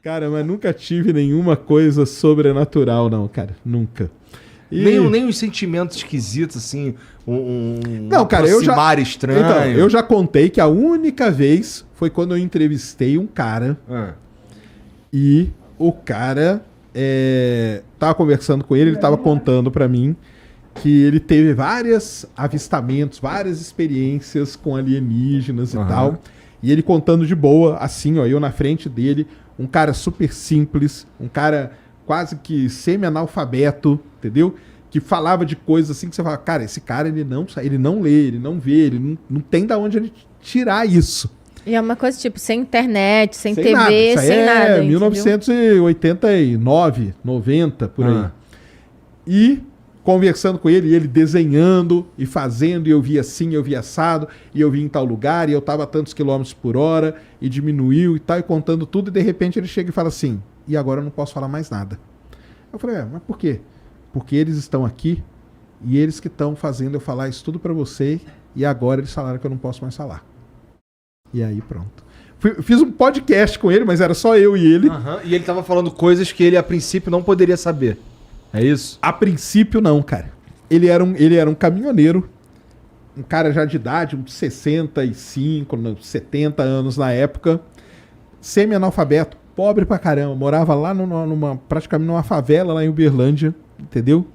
Cara, mas nunca tive nenhuma coisa sobrenatural, não, cara. Nunca. Nem os sentimentos esquisitos, assim, não, cara, estranho. Então, eu já contei que a única vez foi quando eu entrevistei um cara e o cara tava conversando com ele tava contando pra mim que ele teve vários avistamentos, várias experiências com alienígenas e tal. E ele contando de boa, assim, ó, eu na frente dele, um cara super simples, um cara quase que semi-analfabeto, entendeu? Que falava de coisas assim que você fala, cara, esse cara ele não lê, ele não vê, ele não tem da onde ele tirar isso. E é uma coisa tipo, sem internet, sem TV, nada. Isso aí sem nada. 1989, 90, por aí. E conversando com ele, e ele desenhando e fazendo, e eu via assim, eu via assado, e eu via em tal lugar, e eu tava a tantos quilômetros por hora, e diminuiu e tal, e contando tudo, e de repente ele chega e fala assim, e agora eu não posso falar mais nada. Eu falei, mas por quê? Porque eles estão aqui, e eles que estão fazendo eu falar isso tudo pra você, e agora eles falaram que eu não posso mais falar. E aí pronto. Fiz um podcast com ele, mas era só eu e ele. E ele tava falando coisas que ele a princípio não poderia saber. É isso? A princípio não, cara. Ele era um caminhoneiro, um cara já de idade, uns 65, 70 anos na época, semi-analfabeto, pobre pra caramba, morava lá praticamente numa favela lá em Uberlândia, entendeu?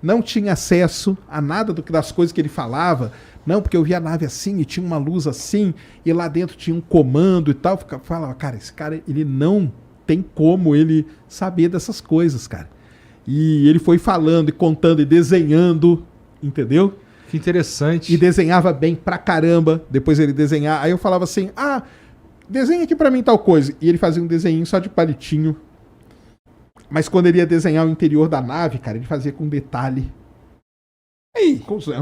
Não tinha acesso a nada das coisas que ele falava. Não, porque eu via a nave assim e tinha uma luz assim, e lá dentro tinha um comando e tal. Eu falava, cara, esse cara, ele não tem como ele saber dessas coisas, cara. E ele foi falando e contando e desenhando, entendeu? Que interessante. E desenhava bem pra caramba. Depois ele desenhava. Aí eu falava assim, desenha aqui pra mim tal coisa. E ele fazia um desenho só de palitinho. Mas quando ele ia desenhar o interior da nave, cara, ele fazia com detalhe.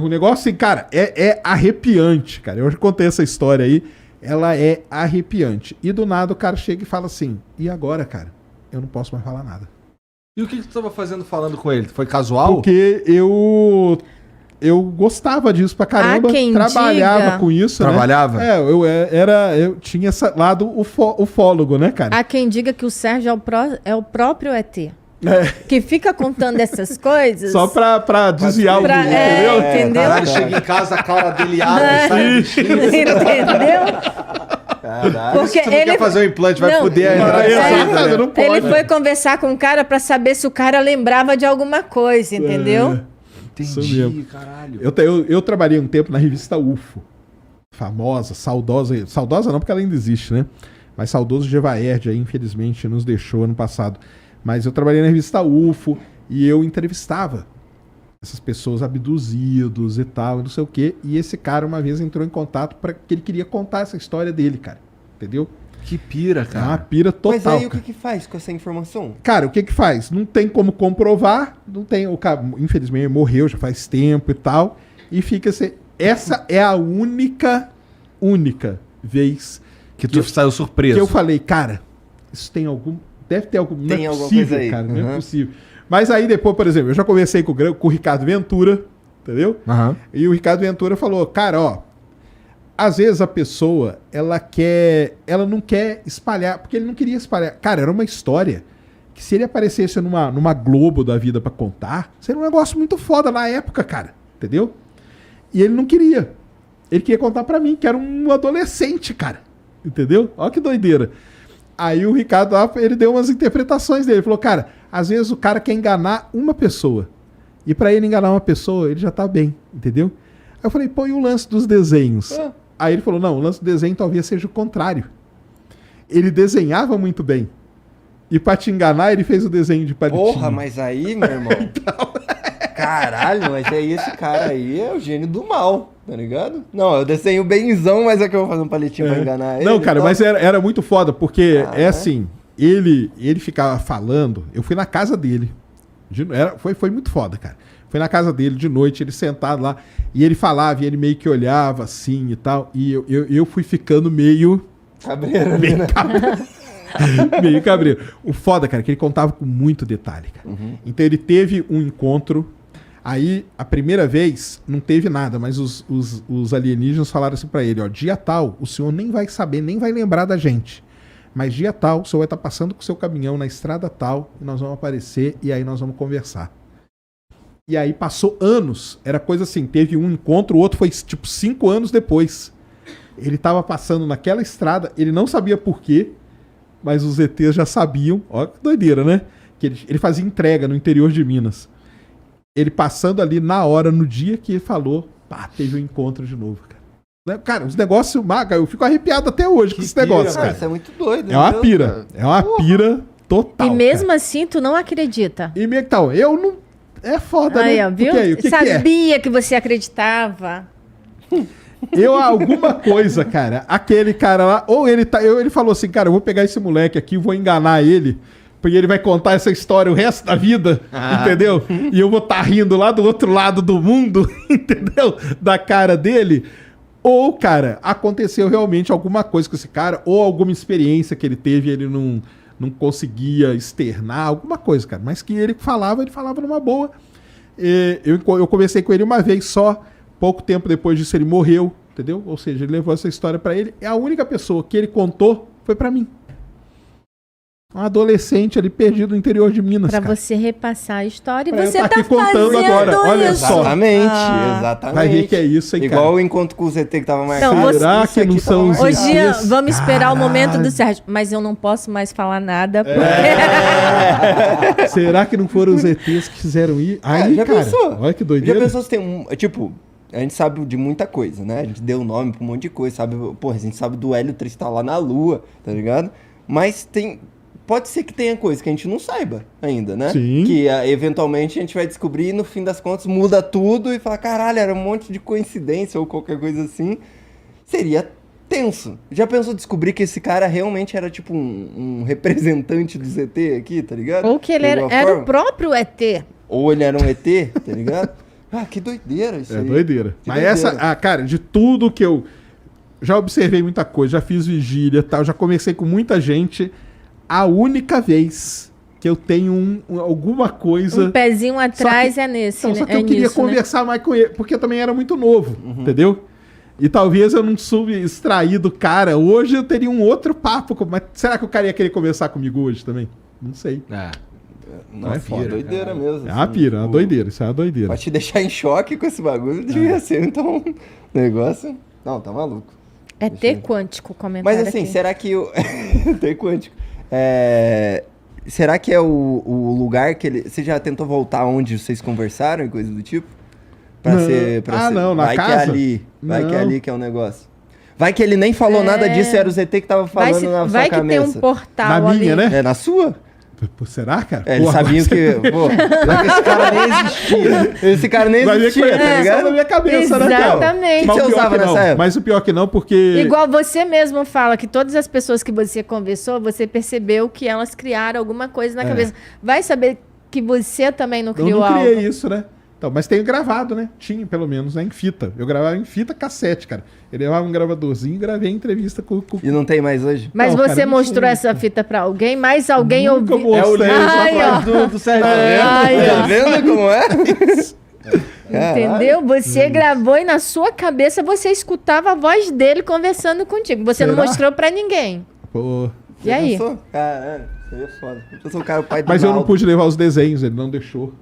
O negócio assim, cara, é arrepiante, cara. Eu já contei essa história aí. Ela é arrepiante. E do nada o cara chega e fala assim, e agora, cara? Eu não posso mais falar nada. E o que tu estava fazendo falando com ele? Foi casual? Porque eu gostava disso pra caramba. Trabalhava com isso, Trabalhava? Né? Eu tinha esse lado ufólogo, né, cara? Há quem diga que o Sérgio é o próprio ET. Que fica contando essas coisas. Só pra desviar o mundo, entendeu? Caralho, chega em casa, a cara dele abre, sai do X. Entendeu? Caralho, porque se tu não quer fazer um implante, vai foder a entrada. Não pode. Ele foi conversar com o cara pra saber se o cara lembrava de alguma coisa, entendeu? Entendi, caralho. Eu trabalhei um tempo na revista UFO. Famosa, saudosa. Saudosa não, porque ela ainda existe, né? Mas saudoso Gevaerd, aí, infelizmente, nos deixou ano passado. Mas eu trabalhei na revista UFO e eu entrevistava essas pessoas abduzidos e tal, não sei o quê. E esse cara uma vez entrou em contato porque ele queria contar essa história dele, cara. Entendeu? Que pira, cara. É uma pira total. Mas aí cara. o que faz com essa informação? Cara, o que faz? Não tem como comprovar, não tem. O cara, infelizmente, morreu já faz tempo e tal. E fica assim. Essa é a única vez que tu saiu surpreso. Que eu falei, cara, isso tem algum. Deve ter algum. Tem não é alguma possível, coisa aí. cara. Não é possível. Mas aí depois, por exemplo, eu já conversei com o Ricardo Ventura, entendeu? E o Ricardo Ventura falou, cara, ó, às vezes a pessoa, ela não quer espalhar, porque ele não queria espalhar. Cara, era uma história que se ele aparecesse numa Globo da vida pra contar, seria um negócio muito foda na época, cara, entendeu? E ele não queria. Ele queria contar pra mim, que era um adolescente, cara, entendeu? Olha que doideira. Aí o Ricardo, ele deu umas interpretações dele. Ele falou, cara, às vezes o cara quer enganar uma pessoa. E pra ele enganar uma pessoa, ele já tá bem, entendeu? Aí eu falei, pô, e o lance dos desenhos? Aí ele falou, não, o lance do desenho talvez seja o contrário. Ele desenhava muito bem. E pra te enganar, ele fez o desenho de palitinho. Porra, mas aí, meu irmão... Então... Caralho, mas aí esse cara aí é o gênio do mal, tá ligado? Não, eu desenho benzão, mas é que eu vou fazer um palitinho pra enganar ele. Não, cara, então... mas era muito foda, porque é assim, ele ficava falando, eu fui na casa dele, foi muito foda, cara. Fui na casa dele de noite, ele sentado lá, e ele falava, e ele meio que olhava assim e tal, e eu fui ficando meio... Cabreiro, meio né? meio cabreiro. O foda, cara, é que ele contava com muito detalhe, cara. Então ele teve um encontro. Aí, a primeira vez, não teve nada, mas os alienígenas falaram assim pra ele, ó, dia tal, o senhor nem vai saber, nem vai lembrar da gente. mas dia tal, o senhor vai estar passando com o seu caminhão na estrada tal, e nós vamos aparecer, e aí nós vamos conversar. E aí passou anos, era coisa assim, teve um encontro, o outro foi tipo 5 anos depois. Ele estava passando naquela estrada, ele não sabia por quê, mas os ETs já sabiam, ó que doideira, né? Que ele fazia entrega no interior de Minas. Ele passando ali na hora, no dia que ele falou, pá, teve um encontro de novo, cara. Cara, os negócios, eu fico arrepiado até hoje com esse negócio, cara. Isso é muito doido. É uma pira, é uma pira total. E mesmo assim, tu não acredita. E então, eu não... É foda, aí, né? ó, viu? O que Sabia que você acreditava. Alguma coisa, cara. Aquele cara lá, ou ele falou assim, cara, eu vou pegar esse moleque aqui, vou enganar ele, porque ele vai contar essa história o resto da vida, entendeu? E eu vou estar rindo lá do outro lado do mundo, entendeu? Da cara dele. Ou, cara, aconteceu realmente alguma coisa com esse cara, ou alguma experiência que ele teve e ele não conseguia externar, alguma coisa, cara. Mas que ele falava numa boa. Eu conversei com ele uma vez só, pouco tempo depois disso ele morreu, entendeu? Ou seja, ele levou essa história pra ele. E a única pessoa que ele contou foi pra mim. Um adolescente ali perdido no interior de Minas, pra cara. você repassar a história e Pra você eu tá tá aqui contando fazendo agora, olha isso. só. Exatamente. Vai ver que é isso, hein, Igual cara. o encontro com o ZT que tava marcado. Então, Será que não são os Ô, Jean, ETs? vamos esperar o momento Caralho. do Sérgio. Mas eu não posso mais falar nada. Será que não foram os ETs que fizeram ir? Aí, já cara, pensou? olha que Já doideira. pensou se tem um... Tipo, a gente sabe de muita coisa, né? A gente deu nome pra um monte de coisa, sabe? Porra, a gente sabe do Hélio 3 tá lá na Lua, tá ligado? Mas tem... Pode ser que tenha coisa que a gente não saiba ainda, né? Sim. Que eventualmente a gente vai descobrir e no fim das contas muda tudo e fala, caralho, era um monte de coincidência ou qualquer coisa assim. Seria tenso. Já pensou descobrir que esse cara realmente era tipo um representante do ZT aqui, tá ligado? Ou que ele De era alguma o forma? próprio ET. Ou ele era um ET, tá ligado? Ah, que doideira isso aí. Doideira. Que Mas doideira. cara, de tudo que eu já observei muita coisa, já fiz vigília, tal, já conversei com muita gente. A única vez que eu tenho alguma coisa... Um pezinho atrás é nesse, Então, né? só que eu queria conversar mais com ele, porque eu também era muito novo, entendeu? E talvez eu não soube extrair do cara. Hoje eu teria um outro papo. Mas será que o cara ia querer conversar comigo hoje também? Não sei. Nossa, é foda, doideira mesmo. É uma pira, é uma doideira. Isso é uma doideira. Pra te deixar em choque com esse bagulho, devia ser, então, um negócio... Não, tá maluco. ET quântico, comentário Mas assim, aqui. será que o... Tem quântico. Será que é o lugar que ele... Você já tentou voltar onde vocês conversaram e coisa do tipo? Pra Não. ser... Não, na vai casa? Que é ali. Vai que é Não. ali que é o negócio. Vai que ele nem falou nada disso, era o ZT que tava falando na sua vai que cabeça. tem um portal Na ali. minha, né? É na sua? Pô, será, cara? Eles Porra, sabiam que... Pô, esse cara nem existia. Esse cara nem Vai ver que existia, foi tá só ligado? na minha cabeça, né, cara? Exatamente. Mas Você o pior usava que não. nessa época? Mas o pior que não, porque... Igual você mesmo fala que todas as pessoas que você conversou, você percebeu que elas criaram alguma coisa na cabeça. Vai saber que você também não Eu criou não criei algo. isso, né? Então, mas tenho gravado, né? Tinha, pelo menos, né? Em fita. Eu gravava em fita cassete, cara. Eu levava um gravadorzinho e gravei a entrevista com... E não tem mais hoje? Mas Não, você cara, não mostrou sei. essa fita pra alguém, mas alguém Nunca ouviu. mostrei. Ai, ó. do Sérgio. Ai, Tá ó. vendo como é? Entendeu? Você gravou e na sua cabeça você escutava a voz dele conversando contigo. Você não Será? mostrou pra ninguém. Pô. E aí? Pensou? Caralho, isso aí é foda. Eu sou o cara, o pai do Mas eu não Naldo. pude levar os desenhos, ele não deixou.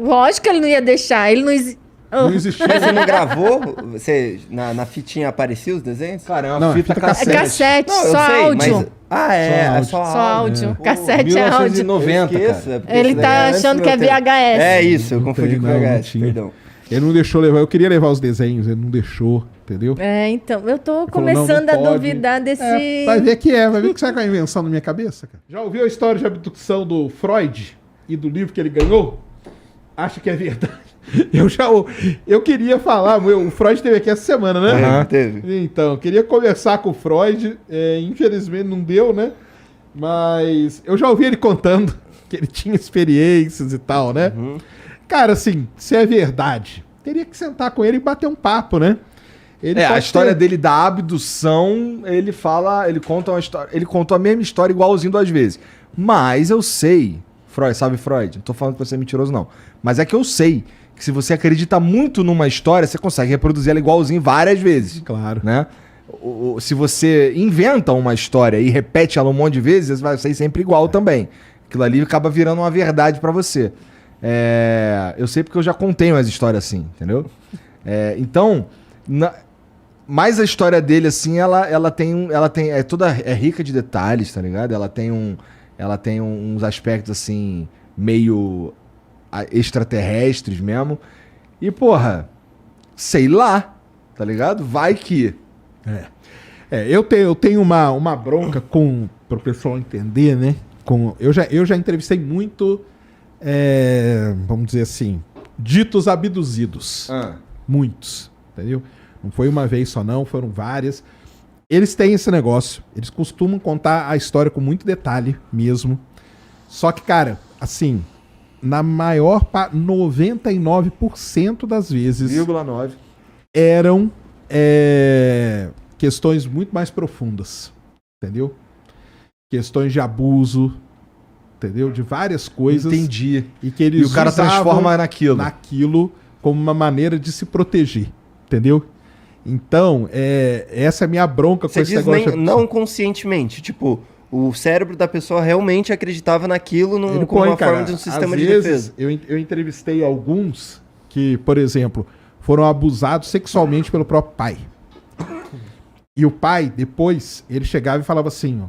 Lógico que ele não ia deixar. Ele não. Não existia. Mas você não gravou? Você, na fitinha aparecia os desenhos? Cara, é uma Não, fita fita É cassete. cassete, Não, eu só sei, áudio. mas... Ah, é, Só Só áudio. Pô, Cassete é áudio. 1990, Eu esqueço, cara. é porque Ele isso daí tá é antes achando do que é meu tempo. VHS. É isso, eu Não confundi tem, com não, não VHS, tinha. perdão. Ele não deixou levar. Eu queria levar os desenhos, ele não deixou, entendeu? É, então, eu tô falou, começando não, não a pode. duvidar desse. Vai ver vai ver que será que é uma invenção na minha cabeça, cara. Já ouviu a história de abdução do Freud e do livro que ele ganhou? Acha que é verdade? Eu queria falar, o Freud esteve aqui essa semana, né? Teve. Então, eu queria conversar com o Freud, infelizmente não deu, né? Mas eu já ouvi ele contando que ele tinha experiências e tal, né? Cara, assim, se é verdade, teria que sentar com ele e bater um papo, né? Ele A pode história ter- dele da abdução, ele conta uma história, ele contou a mesma história igualzinho 2 vezes. Mas eu sei, Freud, sabe Freud? Não tô falando pra ser mentiroso não, mas é que eu sei que se você acredita muito numa história, você consegue reproduzir ela igualzinho várias vezes, Claro. né? se você inventa uma história e repete ela um monte de vezes, vai ser sempre igual também. Aquilo ali acaba virando uma verdade pra você. Eu sei porque eu já contei umas histórias assim, entendeu? Então, mas a história dele, assim, ela tem é rica de detalhes, tá ligado? Ela tem uns aspectos, assim, meio extraterrestres mesmo. E, porra, sei lá, tá ligado? Vai que... Eu tenho uma bronca pro pessoal entender, né? Eu já entrevistei muito, vamos dizer assim, ditos abduzidos. Muitos, entendeu? Não foi uma vez só não, foram várias. Eles têm esse negócio, eles costumam contar a história com muito detalhe mesmo. Só que, cara, assim, na maior 99% das vezes... 0,9. Eram questões muito mais profundas, entendeu? Questões de abuso, entendeu? De várias coisas. Entendi. E que eles o cara transforma naquilo como uma maneira de se proteger, entendeu? Então, essa é a minha bronca com esse negócio. Não conscientemente, tipo, o cérebro da pessoa realmente acreditava naquilo como uma forma de um sistema de defesa. Eu entrevistei alguns que, por exemplo, foram abusados sexualmente pelo próprio pai. E o pai, depois, ele chegava e falava assim, ó,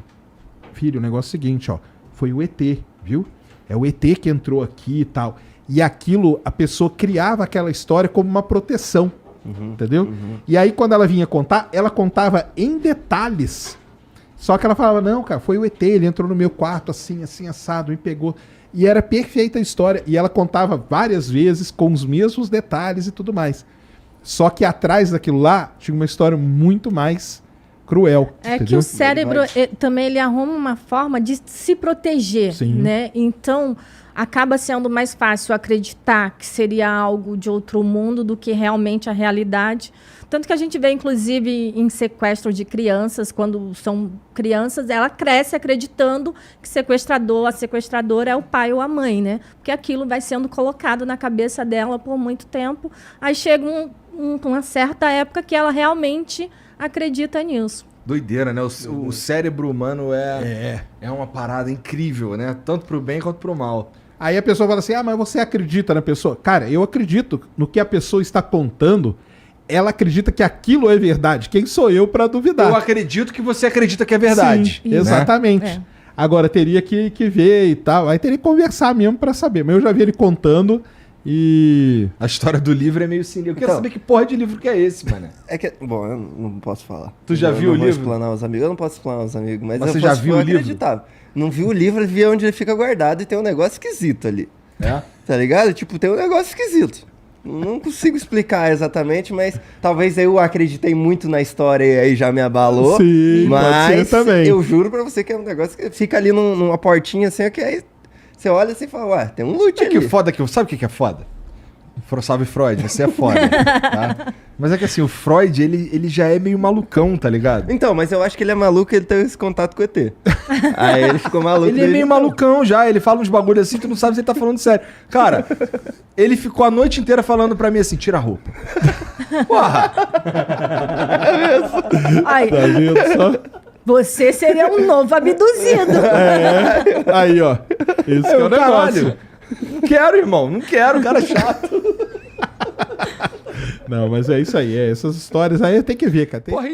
filho, o negócio é o seguinte, ó, foi o ET, viu? É o ET que entrou aqui e tal. E aquilo, a pessoa criava aquela história como uma proteção, entendeu? E aí, quando ela vinha contar, ela contava em detalhes. Só que ela falava, não, cara, foi o ET, ele entrou no meu quarto assim, assim, assado, me pegou. E era perfeita a história. E ela contava várias vezes com os mesmos detalhes e tudo mais. Só que atrás daquilo lá tinha uma história muito mais cruel. Entendeu? Que o cérebro também ele arruma uma forma de se proteger, né? Então acaba sendo mais fácil acreditar que seria algo de outro mundo do que realmente a realidade. Tanto que a gente vê, inclusive, em sequestro de crianças, quando são crianças, ela cresce acreditando que a sequestradora é o pai ou a mãe, né? Porque aquilo vai sendo colocado na cabeça dela por muito tempo. Aí chega uma certa época que ela realmente acredita nisso. Doideira, né? O cérebro humano é uma parada incrível, né? Tanto pro bem quanto pro mal. Aí a pessoa fala assim, mas você acredita na pessoa? Cara, eu acredito no que a pessoa está contando. Ela acredita que aquilo é verdade. Quem sou eu para duvidar? Eu acredito que você acredita que é verdade. Sim, né? Exatamente. Agora, teria que ver e tal. Aí teria que conversar mesmo para saber. Mas eu já vi ele contando e... A história do livro é meio sinistro. Eu quero saber que porra de livro que é esse, mano. Bom, eu não posso falar. Tu já viu o livro? Explanar os amigos. Eu não posso explanar os amigos, mas você já viu o livro? Não vi o livro, vi onde ele fica guardado e tem um negócio esquisito ali. Tá ligado? Tipo, tem um negócio esquisito. Não consigo explicar exatamente, mas talvez eu acreditei muito na história e aí já me abalou. Sim, mas também. Eu juro pra você que é um negócio que fica ali numa portinha assim, que aí você olha assim e fala, tem um loot ali. Sabe o que é foda? Salve Freud, você é foda, tá? Mas é que assim, o Freud, ele já é meio malucão, tá ligado? Então, mas eu acho que ele é maluco e ele tem esse contato com o ET. Aí ele ficou maluco. Ele é meio malucão já, ele fala uns bagulho assim, tu não sabe se ele tá falando sério. Cara, ele ficou a noite inteira falando pra mim assim, tira a roupa. Porra! Ai, tá vendo só? Você seria um novo abduzido. Aí, ó. Esse é o negócio. Não quero, irmão. Não quero, cara chato. Não, mas é isso aí. Essas histórias aí tem que ver, cara. Porra,